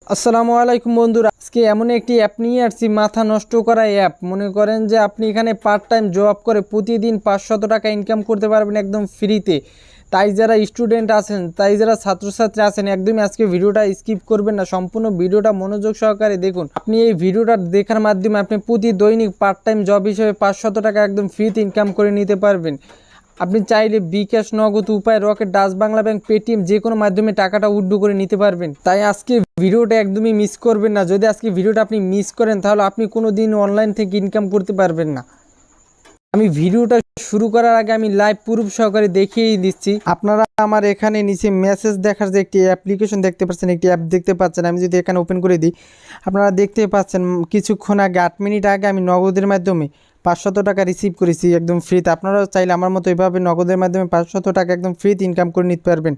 আসসালামু আলাইকুম বন্ধুরা, আজকে এমন একটি অ্যাপ নিয়ে আসছি, মাথা নষ্ট করা অ্যাপ। মনে করেন যে আপনি এখানে পার্ট টাইম জব করে প্রতিদিন 500 টাকা ইনকাম করতে পারবেন একদম ফ্রিতে। তাই যারা স্টুডেন্ট আছেন, তাই যারা ছাত্রছাত্রী আছেন, একদমই আজকে ভিডিওটা স্কিপ করবেন না, সম্পূর্ণ ভিডিওটা মনোযোগ সহকারে দেখুন। আপনি এই ভিডিওটা দেখার মাধ্যমে আপনি প্রতি দৈনিক পার্ট টাইম জব হিসেবে 500 টাকা একদম ফ্রিতে ইনকাম করে নিতে পারবেন। আপনি চাইলে বিকাশ, নগদ, উপায়, rocket, Dutch Bangla bank, Paytm যে কোনো মাধ্যমে টাকাটা উইথড্র করে নিতে পারবেন। তাই আজকে ভিডিওটা একদমই মিস করবেন না। যদি আজকে ভিডিওটা আপনি মিস করেন তাহলে আপনি কোনো দিন অনলাইন থেকে ইনকাম করতে পারবেন না। আমি ভিডিওটা শুরু করার আগে আমি লাইভ প্রুফ সহকারে দেখিয়ে দিচ্ছি। আপনারা আমার এখানে নিচে মেসেজ দেখার যে একটি অ্যাপ্লিকেশন দেখতে পাচ্ছেন, একটি অ্যাপ দেখতে পাচ্ছেন। আমি যদি এখানে ওপেন করে দিই, আপনারা দেখতে পাচ্ছেন কিছুক্ষণ আগে 8 মিনিট আগে আমি নগদের মাধ্যমে 500 টাকা রিসিভ করেছি একদম ফ্রিতে। আপনারাও চাইলে আমার মতো এভাবে নগদের মাধ্যমে 500 টাকা একদম ফ্রিতে ইনকাম করে নিতে পারবেন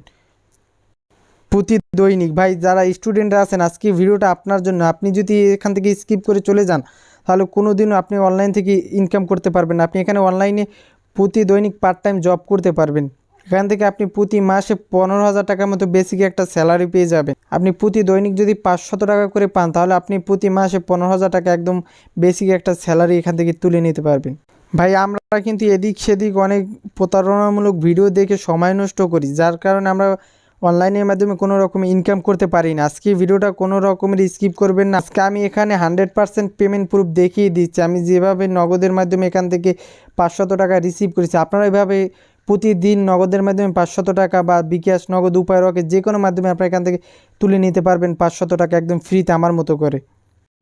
প্রতি দৈনিক। ভাই যারা স্টুডেন্টরা আছেন, আজকে ভিডিওটা আপনার জন্য। আপনি যদি এখান থেকে স্কিপ করে চলে যান তাহলে কোনো দিনও আপনি অনলাইন থেকে ইনকাম করতে পারবেন না। আপনি এখানে অনলাইনে প্রতি দৈনিক পার্ট টাইম জব করতে পারবেন। এখান থেকে আপনি প্রতি মাসে 15,000 টাকার মতো বেসিক একটা স্যালারি পেয়ে যাবেন। আপনি প্রতি দৈনিক যদি 500 টাকা করে পান তাহলে আপনি প্রতি মাসে 15,000 টাকা একদম বেসিক একটা স্যালারি এখান থেকে তুলে নিতে পারবেন। ভাই আমরা কিন্তু এদিক সেদিক অনেক প্রতারণামূলক ভিডিও দেখে সময় নষ্ট করি, যার কারণে আমরা অনলাইনের মাধ্যমে কোনো রকম ইনকাম করতে পারি না। আজকে ভিডিওটা কোনো রকমের স্কিপ করবেন না। আজকে আমি এখানে 100% পেমেন্ট প্রুফ দেখিয়ে দিচ্ছি। আমি যেভাবে নগদের মাধ্যমে এখান থেকে 500 টাকা রিসিভ করেছি, আপনারা এভাবে প্রতিদিন নগদের মাধ্যমে 500 টাকা বা বিকাশ, নগদ, উপায়, রকেট যে কোনো মাধ্যমে আপনারা এখান থেকে তুলে নিতে পারবেন 500 টাকা একদম ফ্রিতে আমার মতো করে।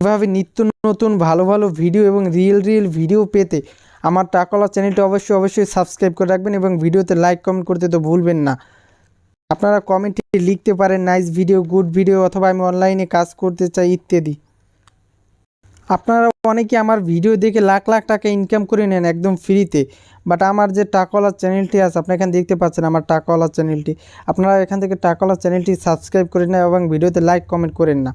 এভাবে নিত্য নতুন ভালো ভালো ভিডিও এবং রিয়েল ভিডিও পেতে আমার টাকাওয়ালা চ্যানেলটি অবশ্যই সাবস্ক্রাইব করে রাখবেন এবং ভিডিওতে লাইক কমেন্ট করতে তো ভুলবেন না। আপনারা কমেন্টে লিখতে পারেন নাইস ভিডিও, গুড ভিডিও, অথবা আমি অনলাইনে কাজ করতে চাই ইত্যাদি। আপনারা অনেকে আমার ভিডিও দেখে লাখ লাখ টাকা ইনকাম করে নেন একদম ফ্রিতে, বাট আমার যে টাকাওয়ালা চ্যানেলটি আছে, আপনারা এখানে দেখতে পাচ্ছেন আমার টাকাওয়ালা চ্যানেলটি, আপনারা এখান থেকে টাকাওয়ালা চ্যানেলটি সাবস্ক্রাইব করে নেন এবং ভিডিওতে লাইক কমেন্ট করেন না।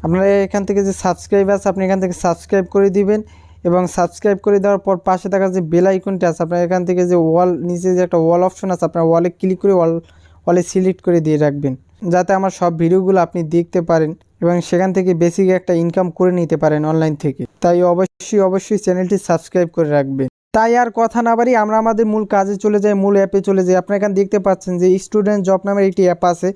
আপনারা এখান থেকে যে সাবস্ক্রাইব আছে আপনি এখান থেকে সাবস্ক্রাইব করে দিবেন এবং সাবস্ক্রাইব করে দেওয়ার পর পাশে থাকা যে বেল আইকনটি আছে, আপনার এখান থেকে যে নিচে যে একটা ওয়াল অপশন আছে, আপনার ওয়ালে ক্লিক করে ওয়ালে সিলেক্ট করে দিয়ে রাখবেন, যাতে আমার সব ভিডিওগুলো আপনি দেখতে পারেন এবং সেখান থেকে বেসিক একটা ইনকাম করে নিতে পারেন অনলাইন থেকে। তাই অবশ্যই চ্যানেলটি সাবস্ক্রাইব করে রাখবেন। তাই আর কথা না বাড়ি আমরা আমাদের মূল কাজে চলে যাই, মূল অ্যাপে চলে যাই। আপনারা এখানে দেখতে পাচ্ছেন যে স্টুডেন্ট জব নামের একটি অ্যাপ আছে।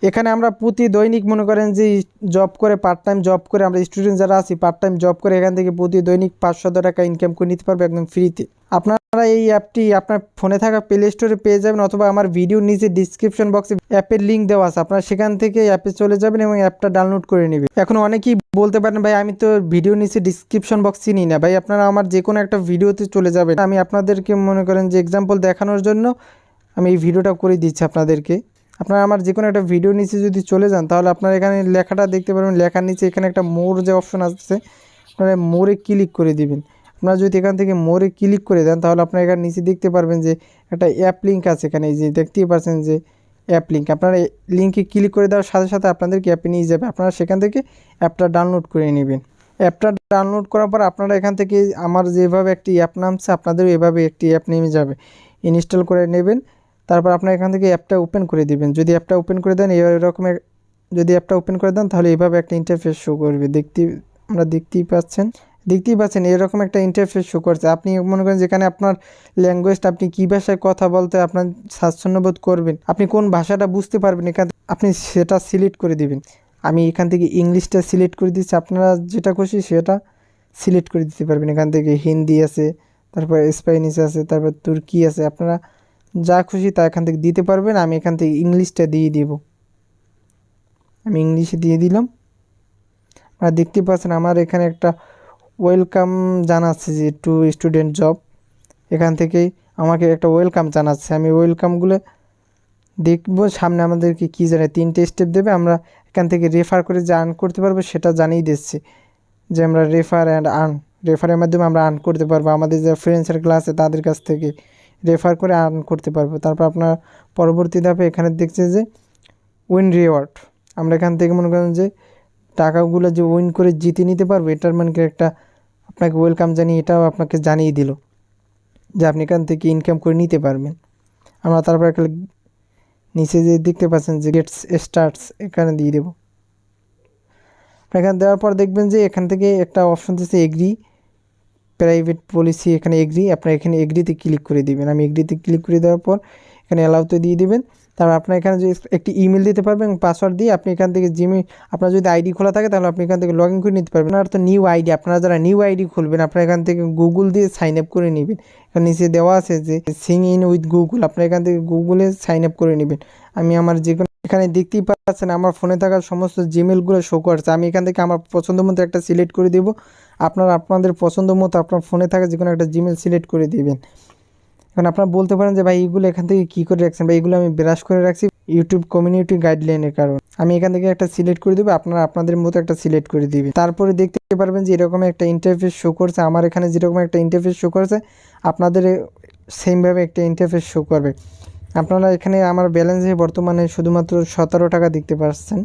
এখানে আমরা প্রতি দৈনিক মনে করেন যে জব করে, পার্ট টাইম জব করে, আমরা স্টুডেন্ট যারা আছি পার্ট টাইম জব করে এখান থেকে প্রতি দৈনিক 500 টাকা ইনকাম করে নিতে পারবে একদম ফ্রিতে। আপনারা এই অ্যাপটি আপনার ফোনে থাকা প্লে স্টোরে পেয়ে যাবেন, অথবা আমার ভিডিওর নিচে ডিসক্রিপশন বক্সে অ্যাপের লিঙ্ক দেওয়া আছে, আপনারা সেখান থেকে অ্যাপে চলে যাবেন এবং অ্যাপটা ডাউনলোড করে নেবেন। এখন অনেকেই বলতে পারেন ভাই আমি তো ভিডিওর নিচে ডিসক্রিপশন বক্স চিনি না। ভাই আপনারা আমার যে কোনো একটা ভিডিওতে চলে যাবেন। আমি আপনাদেরকে মনে করেন যে এক্সাম্পল দেখানোর জন্য আমি এই ভিডিওটা করে দিচ্ছি আপনাদেরকে। আপনারা আমার যে কোনো একটা ভিডিও নিচে যদি চলে যান তাহলে আপনারা এখানে লেখাটা দেখতে পারবেন। লেখার নিচে এখানে একটা মোর যে অপশন আছে, আপনারা মোরে ক্লিক করে দিবেন। আপনারা যদি এখান থেকে মোরে ক্লিক করে দেন তাহলে আপনারা এখানে নিচে দেখতে পারবেন যে একটা অ্যাপ লিঙ্ক আছে। এখানে এই যে দেখতেই পাচ্ছেন যে অ্যাপ লিঙ্ক, আপনারা লিঙ্কে ক্লিক করে দেওয়ার সাথে সাথে আপনাদেরকে অ্যাপে নিয়ে যাবে। আপনারা সেখান থেকে অ্যাপটা ডাউনলোড করে নেবেন। অ্যাপটা ডাউনলোড করার পর আপনারা এখান থেকে আমার যেভাবে একটি অ্যাপ নামছে আপনাদেরও এভাবে একটি অ্যাপ নেমে যাবে, ইনস্টল করে নেবেন। তারপর আপনার এখান থেকে অ্যাপটা ওপেন করে দিবেন। যদি অ্যাপটা ওপেন করে দেন এরকমের, যদি অ্যাপটা ওপেন করে দেন তাহলে এইভাবে একটা ইন্টারফেস শো করবে। আমরা দেখতেই পাচ্ছেন এরকম একটা ইন্টারফেস শো করছে। আপনি মনে করেন যেখানে আপনার ল্যাঙ্গুয়েজটা, আপনি কী ভাষায় কথা বলতে আপনার স্বাচ্ছন্দ্যবোধ করবেন, আপনি কোন ভাষাটা বুঝতে পারবেন, এখান আপনি সেটা সিলেক্ট করে দিবেন। আমি এখান থেকে ইংলিশটা সিলেক্ট করে দিচ্ছি, আপনারা যেটা খুশি সেটা সিলেক্ট করে দিতে পারবেন। এখান থেকে হিন্দি আছে, তারপর স্প্যানিশ আছে, তারপর তুর্কি আছে, আপনারা যা খুশি তা এখান থেকে দিতে পারবেন। আমি এখান থেকে ইংলিশটা দিয়ে দিব, আমি ইংলিশে দিয়ে দিলাম। আপনারা দেখতে পাচ্ছেন আমার এখানে একটা ওয়েলকাম জানাচ্ছে যে টু স্টুডেন্ট জব, এখান থেকেই আমাকে একটা ওয়েলকাম জানাচ্ছে। আমি ওয়েলকামগুলো দেখব। সামনে আমাদেরকে কী জানে 3টে স্টেপ দেবে, আমরা এখান থেকে রেফার করে যে আর্ন করতে পারবো সেটা জানিয়ে দিচ্ছে যে আমরা রেফার অ্যান্ড আর্ন, রেফারের মাধ্যমে আমরা আর্ন করতে পারবো, আমাদের যে ফ্রেন্ড সার্কেল আছে তাদের কাছ থেকে রেফার করে আর্ন করতে পারবো। তারপর আপনার পরবর্তী ধাপে এখানে দেখছে যে উইন রিওয়ার্ড, আমরা এখান থেকে মনে করেন যে টাকাগুলো যে উইন করে জিতে নিতে পারবো, এটার মানে একটা আপনাকে ওয়েলকাম জানিয়ে এটাও আপনাকে জানিয়ে দিল যে আপনি এখান থেকে ইনকাম করে নিতে পারবেন। আমরা তারপর একটা নিচে যে দেখতে পাচ্ছেন যে গেটস স্টার্টস এখানে দিয়ে দেবো। এখানে দেওয়ার পর দেখবেন যে এখান থেকে একটা অপশন দিচ্ছে এগ্রি প্রাইভেট পলিসি, এখানে এগ্রি, আপনার এখানে এগ্রিতে ক্লিক করে দিবেন। আমি এগ্রিতে ক্লিক করে দেওয়ার পর এখানে অ্যালাউতে দিয়ে দিবেন। তারপর আপনার এখানে যে একটি ইমেল দিতে পারবেন পাসওয়ার্ড দিয়ে, আপনি এখান থেকে জিমেল আপনার যদি আইডি খোলা থাকে তাহলে আপনি এখান থেকে লগ ইন করে নিতে পারবেন। আর তো নিউ আইডি, আপনারা যারা নিউ আইডি খুলবেন আপনারা এখান থেকে গুগল দিয়ে সাইন আপ করে নেবেন। এখানে নিচে দেওয়া আছে যে সিং ইন উইথ গুগল, আপনার এখান থেকে গুগলে সাইন আপ করে নেবেন। আমি আমার যে কোনো এখানে দেখতেই পাচ্ছেন আমার ফোনে থাকা সমস্ত জিমেলগুলো শো করছে। আমি এখান থেকে আমার পছন্দ মতো একটা সিলেক্ট করে দেবো। আপনারা আপনাদের পছন্দ মতো আপনার ফোনে থাকা যে কোনো একটা জিমেল সিলেক্ট করে দিবেন। এখন আপনারা বলতে পারেন যে ভাই এইগুলো এখান থেকে কী করে রাখছেন, বা এইগুলো আমি ব্রাশ করে রাখছি ইউটিউব কমিউনিটি গাইডলাইনের কারণে। আমি এখান থেকে একটা সিলেক্ট করে দেবো, আপনারা আপনাদের মতো একটা সিলেক্ট করে দিবেন। তারপরে দেখতে পারবেন যে এরকম একটা ইন্টারফেস শো করছে। আমার এখানে যেরকম একটা ইন্টারফেস শো করছে আপনাদের সেমভাবে একটা ইন্টারফেস শো করবে। আপনারা এখানে আমার ব্যালেন্সে বর্তমানে শুধুমাত্র 17 টাকা দেখতে পাচ্ছেন।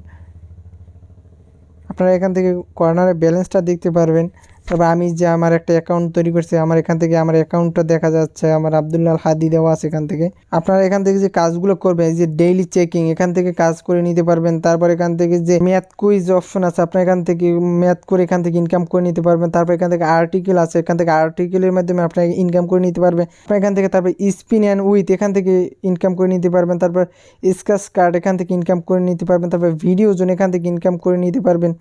আপনারা এখান থেকে কর্নারে ব্যালেন্সটা দেখতে পারবেন। তবে আমি যে আমার একটা অ্যাকাউন্ট তৈরি করছি, আমার এখান থেকে আমার অ্যাকাউন্টটা দেখা যাচ্ছে, আমার আব্দুল্লাহ হাদি দেওয়া আছে এখান থেকে। আপনারা এখান থেকে যে কাজগুলো করবেন, এই যে ডেইলি চেকিং, এখান থেকে কাজ করে নিতে পারবেন। তারপর এখান থেকে যে ম্যাথ কুইজ অপশন আছে, আপনার এখান থেকে ম্যাথ করে এখান থেকে ইনকাম করে নিতে পারবেন। তারপর এখান থেকে আর্টিকেল আছে, এখান থেকে আর্টিকেলের মাধ্যমে আপনার ইনকাম করে নিতে পারবেন। আপনার এখান থেকে তারপর স্পিন অ্যান্ড উইথ এখান থেকে ইনকাম করে নিতে পারবেন। তারপর স্ক্র্যাচ কার্ড এখান থেকে ইনকাম করে নিতে পারবেন। তারপর ভিডিও জোন এখান থেকে ইনকাম করে নিতে পারবেন।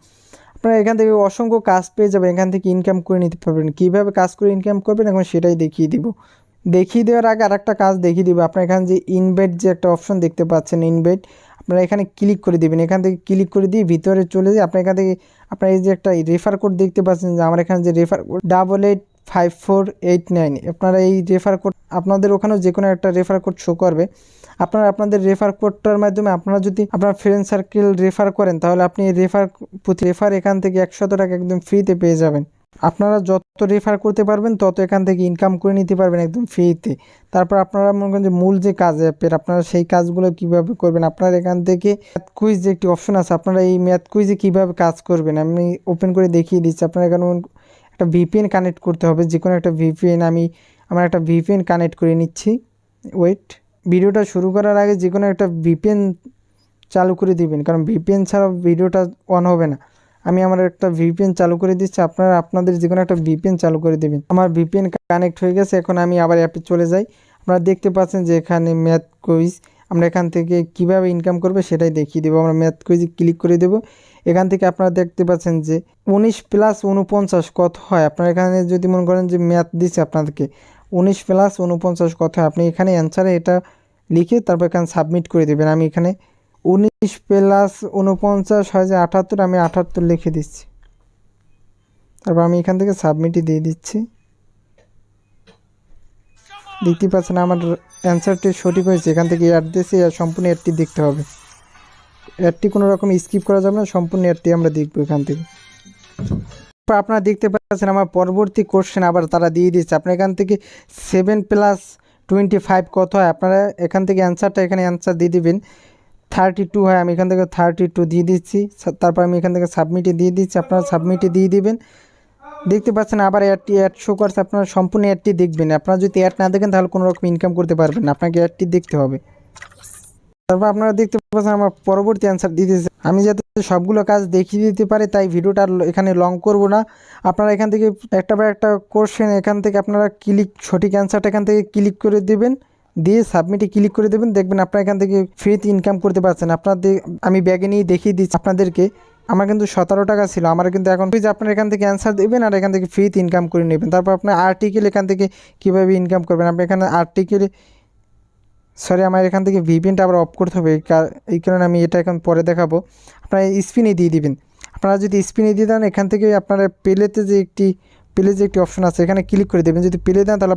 আপনারা এখান থেকে অসংখ্য কাজ পেয়ে যাবেন, এখান থেকে ইনকাম করে নিতে পারবেন। কীভাবে কাজ করে ইনকাম করবেন এখন সেটাই দেখিয়ে দিব। দেখিয়ে দেওয়ার আগে আরেকটা কাজ দেখিয়ে দিব। আপনার এখানে যে ইনভাইট যে একটা অপশন দেখতে পাচ্ছেন ইনভাইট, আপনারা এখানে ক্লিক করে দেবেন। এখান থেকে ক্লিক করে দিয়ে ভিতরে চলে যায়। আপনার এখান থেকে আপনার এই যে একটা রেফার কোড দেখতে পাচ্ছেন যে আমার এখানে যে রেফার কোড 885489, আপনারা এই রেফার কোড আপনাদের ওখানেও যে কোনো একটা রেফার কোড শো করবে। আপনারা আপনাদের রেফার কোডটার মাধ্যমে আপনারা যদি আপনার ফ্রেন্ড সার্কেল রেফার করেন তাহলে আপনি প্রতি রেফার এখান থেকে 100 টাকা একদম ফ্রিতে পেয়ে যাবেন। আপনারা যত রেফার করতে পারবেন তত এখান থেকে ইনকাম করে নিতে পারবেন একদম ফ্রিতে। তারপর আপনারা মনে করেন যে মূল যে কাজ অ্যাপের আপনারা সেই কাজগুলো কীভাবে করবেন, আপনারা এখান থেকে ম্যাথ কুইজ যে একটি অপশন আছে, আপনারা এই ম্যাথ কুইজে কীভাবে কাজ করবেন আমি ওপেন করে দেখিয়ে দিচ্ছি। আপনারা এখানে একটা ভিপিএন কানেক্ট করতে হবে, যে কোনো একটা ভিপিএন। আমি আমার একটা ভিপিএন কানেক্ট করে নিচ্ছি। ওয়েট, ভিডিওটা শুরু করার আগে যে কোনো একটা ভিপিএন চালু করে দিবেন, কারণ ভিপিএন ছাড়া ভিডিওটা অন হবে না। আমি আমার একটা ভিপিএন চালু করে দিচ্ছি, আপনারা আপনাদের যে কোনো একটা ভিপিএন চালু করে দেবেন। আমার ভিপিএন কানেক্ট হয়ে গেছে। এখন আমি আবার অ্যাপে চলে যাই। আপনারা দেখতে পাচ্ছেন যে এখানে ম্যাথ কুইজ, আমরা এখান থেকে কিভাবে ইনকাম করবে সেটাই দেখিয়ে দেবো। আমরা ম্যাথ কুইজে ক্লিক করে দেবো। এখান থেকে আপনারা দেখতে পাচ্ছেন যে 19 + 49 কত হয়। আপনারা এখানে যদি মনে করেন যে ম্যাথ দিচ্ছে আপনাদেরকে 19 + 49 কত হয়, আপনি এখানে অ্যান্সারে এটা লিখে তারপর এখানে সাবমিট করে দেবেন। আমি এখানে 19 + 49 হয় যে 78, আমি 78 লিখে দিচ্ছি। তারপর আমি এখান থেকে সাবমিটই দিয়ে দিচ্ছি। দেখতে পাচ্ছেন আমার অ্যান্সারটি সঠিক হয়েছে। এখান থেকে অ্যাড দিয়েছি, সম্পূর্ণ অ্যাডটি দেখতে হবে। অ্যাডটি কোনো রকম স্কিপ করা যাবে না, সম্পূর্ণ অ্যাডটি আমরা দেখব এখান থেকে। আপনারা দেখতে পাচ্ছেন আমার পরবর্তী কোশ্চেন আবার তারা দিয়ে দিচ্ছে। আপনার এখান থেকে 7 + 25 কত হয়, আপনারা এখান থেকে অ্যান্সারটা এখানে অ্যান্সার দিয়ে দিবেন। 32 হয়, আমি এখান থেকে 32 দিয়ে দিচ্ছি। তারপর আমি এখান থেকে সাবমিটে দিয়ে দিচ্ছি, আপনারা সাবমিটে দিয়ে দিবেন। দেখতে পাচ্ছেন আবার অ্যাড শো করছে। আপনারা সম্পূর্ণ অ্যাডটি দেখবেন। আপনারা যদি অ্যাড না দেখেন তাহলে কোনো রকম ইনকাম করতে পারবেন না, আপনাকে অ্যাডটি দেখতে হবে। তারপর আপনারা দেখতে পাচ্ছেন আমার পরবর্তী অ্যান্সার দিয়ে দিয়েছে। আমি যাতে সবগুলো কাজ দেখিয়ে দিতে পারি তাই ভিডিওটা এখানে লং করব না। আপনারা এখান থেকে একটা বা একটা কোশ্চেন এখান থেকে আপনারা সঠিক অ্যান্সারটা এখান থেকে ক্লিক করে দেবেন, দিয়ে সাবমিটে ক্লিক করে দেবেন। দেখবেন আপনারা এখান থেকে ফ্রিতে ইনকাম করতে পারছেন। আপনাদের আমি ব্যাগে নিয়ে দেখিয়ে দিচ্ছি আপনাদেরকে। আমার কিন্তু 17 টাকা ছিল, আমার কিন্তু এখন আপনারা এখান থেকে অ্যান্সার দেবেন আর এখান থেকে ফ্রিতে ইনকাম করে নেবেন। তারপর আপনার আর্টিকেল এখান থেকে কীভাবে ইনকাম করবেন, আপনি এখানে আর্টিকেলে আমার এখান থেকে ভিপিএনটা আবার অফ করতে হবে, এই কারণে আমি এটা এখন পরে দেখাবো। আপনারা স্পিনে দিয়ে দিবেন। আপনারা যদি স্পিনে দিয়ে দেন এখান থেকে আপনারা প্লে যে একটি অপশন আছে এখানে ক্লিক করে দেবেন। যদি প্লে দেন তাহলে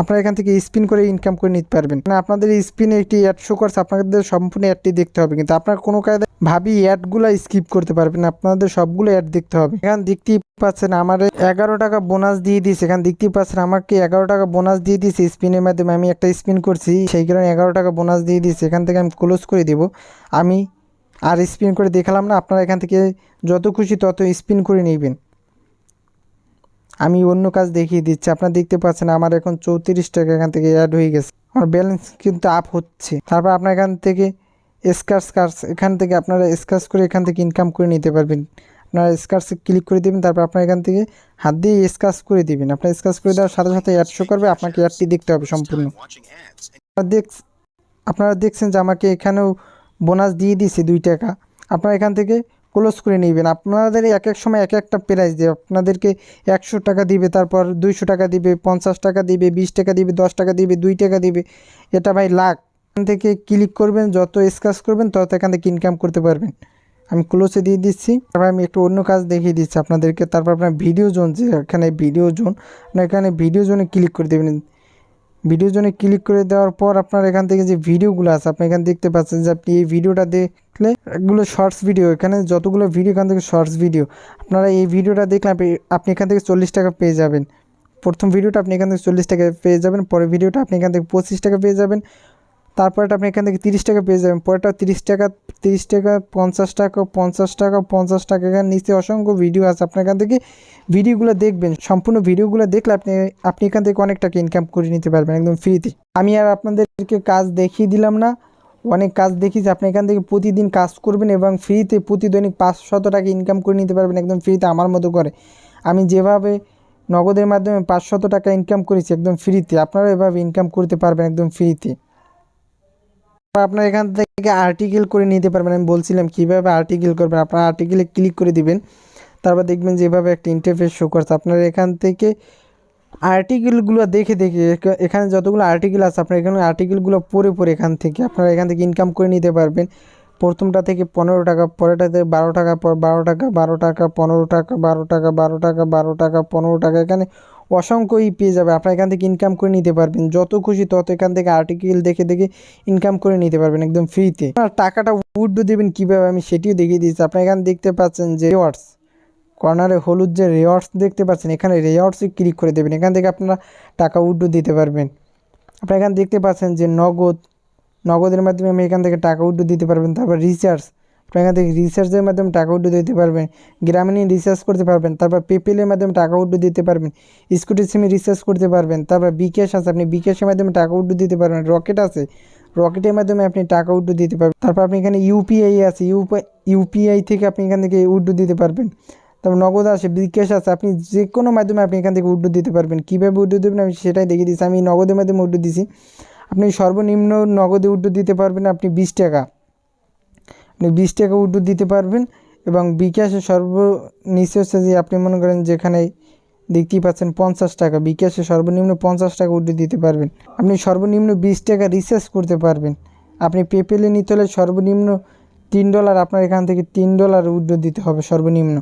আপনারা এখান থেকে স্পিন করে ইনকাম করে নিতে পারবেন। মানে আপনাদের স্পিনে একটি অ্যাড শো করছে, আপনাদের সম্পূর্ণ অ্যাডটি দেখতে হবে। কিন্তু আপনার কোনো কায়দায় ভাবি অ্যাডগুলো স্কিপ করতে পারবেন, আপনাদের সবগুলো অ্যাড দেখতে হবে। এখানে দেখতেই পাচ্ছেন আমার 11 টাকা বোনাস দিয়ে দিয়েছে। এখানে দেখতেই পাচ্ছেন আমাকে 11 টাকা বোনাস দিয়ে দিয়েছে স্পিনের মাধ্যমে। আমি একটা স্পিন করছি সেই কারণে 11 টাকা বোনাস দিয়ে দিয়েছে। এখান থেকে আমি ক্লোজ করে দেবো। আমি আর স্পিন করে দেখালাম না, আপনারা এখান থেকে যত খুশি তত স্পিন করে নেবেন। আমি অন্য কাজ দেখিয়ে দিচ্ছি। আপনারা দেখতে পাচ্ছেন আমার এখন 34 টাকা এখান থেকে অ্যাড হয়ে গেছে। আমার ব্যালেন্স কিন্তু আপ হচ্ছে। তারপর আপনার এখান থেকে স্ক্র্যাচ এখান থেকে আপনারা স্ক্র্যাচ করে এখান থেকে ইনকাম করে নিতে পারবেন। আপনারা স্ক্র্যাচে ক্লিক করে দেবেন, তারপর আপনার এখান থেকে হাত দিয়ে স্ক্র্যাচ করে দিবেন। আপনার স্ক্র্যাচ করে দেওয়ার সাথে সাথে অ্যাড শো করবে, আপনাকে অ্যাডটি দেখতে হবে সম্পূর্ণ। আপনারা দেখছেন যে আমাকে এখানেও বোনাস দিয়ে দিয়েছে 2 টাকা। আপনারা এখান থেকে ক্লোজ করে নেবেন। আপনাদের এক এক সময় এক একটা প্রাইস দেবে, আপনাদেরকে 100 টাকা দিবে, তারপর 200 টাকা দিবে, 50 টাকা দিবে, 20 টাকা দিবে, 10 টাকা দিবে, 2 টাকা দিবে। এটা ভাই লাখ। এখান থেকে ক্লিক করবেন, যত স্ক্র্যাচ করবেন তত এখান থেকে ইনকাম করতে পারবেন। আমি ক্লোজে দিয়ে দিচ্ছি। তারপর আমি একটু অন্য কাজ দেখিয়ে দিচ্ছি আপনাদেরকে। তারপর আপনার ভিডিও জোন, যে এখানে ভিডিও জোন, আপনার এখানে ভিডিও জোনে ক্লিক করে দেবেন। ভিডিও জোনে ক্লিক করে দেওয়ার পর আপনার এখান থেকে যে ভিডিওগুলো আছে আপনি এখানে দেখতে পাচ্ছেন যে আপনি এই ভিডিওটা দেখলে এগুলো শর্টস ভিডিও, এখানে যতগুলো ভিডিও এখান থেকে শর্টস ভিডিও। আপনারা এই ভিডিওটা দেখলে আপনি এখান থেকে 40 টাকা পেয়ে যাবেন। প্রথম ভিডিওটা আপনি এখান থেকে 40 টাকা পেয়ে যাবেন, পরের ভিডিওটা আপনি এখান থেকে 25 টাকা পেয়ে যাবেন, তারপরটা আপনি এখান থেকে 30 টাকা পেয়ে যাবেন, পরেরটা 30 টাকা, 30 টাকা, 50 টাকা, 50 টাকা, 50 টাকা। এখানে নিচে অসংখ্য ভিডিও আছে, আপনার এখান থেকে ভিডিওগুলো দেখবেন। সম্পূর্ণ ভিডিওগুলো দেখলে আপনি এখান থেকে অনেক টাকা ইনকাম করে নিতে পারবেন একদম ফ্রিতে। আমি আর আপনাদেরকে কাজ দেখিয়ে দিলাম না, অনেক কাজ দেখিয়েছি। আপনি এখান থেকে প্রতিদিন কাজ করবেন এবং ফ্রিতে প্রতিদিনই 500 টাকা ইনকাম করে নিতে পারবেন একদম ফ্রিতে আমার মতো করে। আমি যেভাবে নগদের মাধ্যমে 500 টাকা ইনকাম করেছি একদম ফ্রিতে, আপনারাও এভাবে ইনকাম করতে পারবেন একদম ফ্রিতে। আপনার এখান থেকে আর্টিকেল করে নিতে পারবেন। আমি বলছিলাম কীভাবে আর্টিকেল করবেন। আপনার আর্টিকেলে ক্লিক করে দিবেন, তারপর দেখবেন যে এভাবে একটা ইন্টারফেস শো করছে। আপনার এখান থেকে আর্টিকেলগুলো দেখে দেখে এখানে যতগুলো আর্টিকেল আছে আপনার এখানে আর্টিকেলগুলো পড়ে এখান থেকে আপনারা এখান থেকে ইনকাম করে নিতে পারবেন। প্রথমটা থেকে 15 টাকা, পরেরটা থেকে 12 টাকা, পর 12 টাকা, 12 টাকা, 15 টাকা, 12 টাকা, 12 টাকা, 12 টাকা, 15 টাকা। এখানে অসংখ্যই পেয়ে যাবে। আপনারা এখান থেকে ইনকাম করে নিতে পারবেন, যত খুশি তত এখান থেকে আর্টিকেল দেখে দেখে ইনকাম করে নিতে পারবেন একদম ফ্রিতে। আপনার টাকাটা উইথড্র দেবেন কীভাবে আমি সেটিও দেখিয়ে দিচ্ছি। আপনারা এখানে দেখতে পাচ্ছেন যে রিওয়ার্ডস, কর্নারে হলুদ যে রিওয়ার্ডস দেখতে পাচ্ছেন, এখানে রিওয়ার্ডসে ক্লিক করে দেবেন। এখান থেকে আপনারা টাকা উইথড্র দিতে পারবেন। আপনারা এখানে দেখতে পাচ্ছেন যে নগদের মাধ্যমে আমি এখান থেকে টাকা উইথড্র দিতে পারবেন। তারপর রিচার্জ, আপনারা এখান থেকে রিচার্জের মাধ্যমে টাকা উইথড্র দিতে পারবেন। গ্রামীণ রিচার্জ করতে পারবেন, তারপর পেপেলের মাধ্যমে টাকা উইথড্র দিতে পারবেন। স্কুটি সিমে রিচার্জ করতে পারবেন। তারপর বিকাশ আছে, আপনি বিকাশের মাধ্যমে টাকা উইথড্র দিতে পারবেন। রকেট আছে, রকেটের মাধ্যমে আপনি টাকা উইথড্র দিতে পারবেন। তারপর আপনি এখানে ইউপিআই আছে, ইউপিআই থেকে আপনি এখান থেকে উইথড্র দিতে পারবেন। তারপর নগদ আছে, বিকাশ আছে, আপনি যে কোনো মাধ্যমে আপনি এখান থেকে উইথড্র দিতে পারবেন। কীভাবে উইথড্র দেবেন আমি সেটাই দেখিয়ে দিচ্ছি। আমি নগদের মাধ্যমে উইথড্র দিছি। আপনি সর্বনিম্ন নগদে উইথড্র দিতে পারবেন আপনি 20 টাকা, আপনি 20 টাকা উইথড্র দিতে পারবেন। এবং বিকাশে সর্বনিচে হচ্ছে যে আপনি মনে করেন যেখানে দেখতেই পাচ্ছেন 50 টাকা, বিকাশে সর্বনিম্ন 50 টাকা উইথড্র দিতে পারবেন। আপনি সর্বনিম্ন 20 টাকা রিচার্জ করতে পারবেন। আপনি পেপেলে নিতে হলে সর্বনিম্ন $3, আপনার এখান থেকে $3 উইথড্র দিতে হবে সর্বনিম্ন।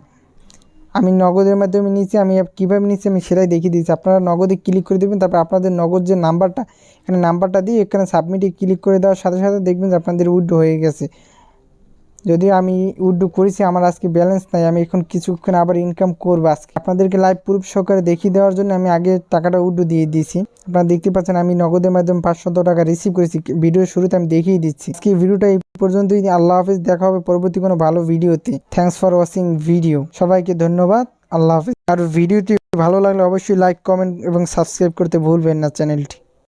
আমি নগদের মাধ্যমে নিচ্ছি, আমি কীভাবে নিচ্ছি আমি সেটাই দেখিয়ে দিচ্ছি। আপনারা নগদে ক্লিক করে দেবেন, তারপর আপনাদের নগদ যে নাম্বারটা, এখানে নাম্বারটা দিয়ে এখানে সাবমিটে ক্লিক করে দেওয়ার সাথে সাথে দেখবেন যে আপনাদের উইথড্র হয়ে গেছে। যদিও আমি উইথড্র করেছি, আমার আজকে ব্যালেন্স নাই, আমি এখন কিছুক্ষণ আবার ইনকাম করবো আজকে। আপনাদেরকে লাইভ প্রুফ সহকারে দেখিয়ে দেওয়ার জন্য আমি আগে টাকাটা উইথড্র দিয়ে দিয়েছি। আপনারা দেখতে পাচ্ছেন আমি নগদের মাধ্যমে 500 টাকা রিসিভ করেছি। ভিডিওর শুরুতে আমি দেখিয়ে দিচ্ছি। আজকে ভিডিওটা এই পর্যন্তই। আল্লাহ হাফিজ, দেখা হবে পরবর্তী কোনো ভালো ভিডিওতে। Thanks for watching video. সবাইকে ধন্যবাদ, আল্লাহ হাফিজ। আর ভিডিওটি ভালো লাগলে অবশ্যই লাইক, কমেন্ট এবং সাবস্ক্রাইব করতে ভুলবেন না চ্যানেলটি।